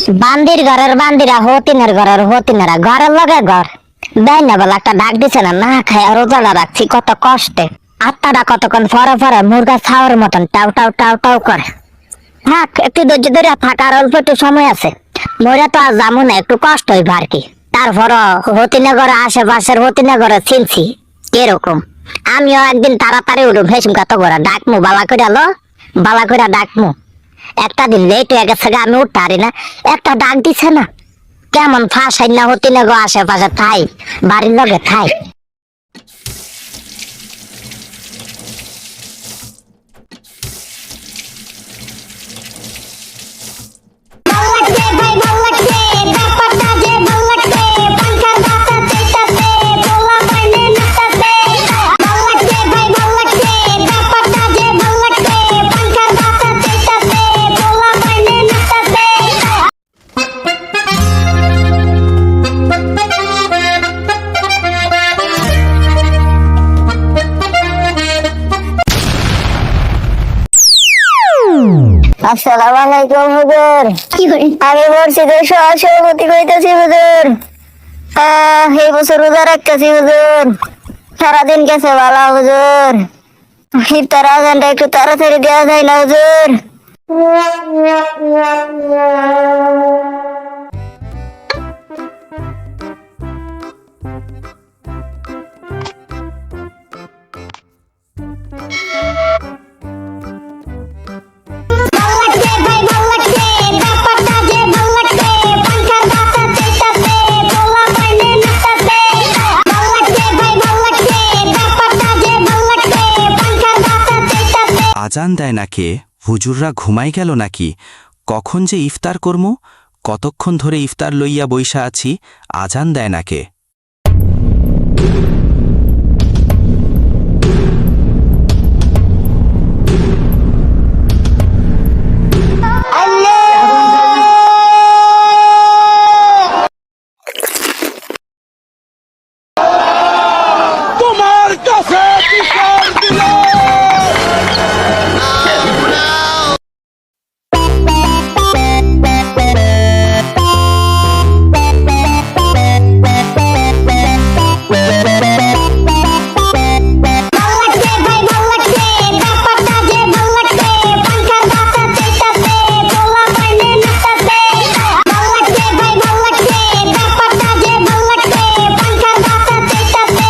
বান্দির ঘরের বান্দিরা হতিনের ঘরের হতিনেরা ঘরের লগে ঘর দেয় না বলে একটা ডাক দিছে না না খাই রোজাটা রাখছি কত কষ্টে আত্মাটা কতক্ষণ ফরে ফরে মুরগা ছাওয়ার মতন টাউ টাউ টাউ টাউ করে। থাক একটু ধৈর্য ধরে থাকার অল্প একটু সময় আছে, মরে তো আর যাবো না, একটু কষ্ট হইব আর কি। তারপর হতিনগরে আশেপাশের হতিনগরে চিনছি কিরকম। আমিও একদিন তাড়াতাড়ি উঠুম ভেসুম কত করে ডাকমু বালা করে আলো বালা করে ডাকমু। একটা দিন লেট হয়ে গেছে আমি উঠতে পারি না, একটা ডাক দিছে না কেমন ফাঁসাই না হতিনগর আশেপাশে থাই বাড়ির লগে থাই। আসসালামু আলাইকুম হুজুর। আমি মসজিদের সভাপতি কইতেছি হুজুর। এই বছর রোজা রাখতেছি হুজুর, সারাদিন গেছে ভালো হুজুর। ইফতার আজানটা একটু তাড়াতাড়ি দেওয়া যায় না হুজুর? আজান দেয় না কে? হুজুররা ঘুমাই গেল নাকি? কখন যে ইফতার করমু? কতক্ষণ ধরে ইফতার লইয়া বইসা আছি, আজান দেয় না কে?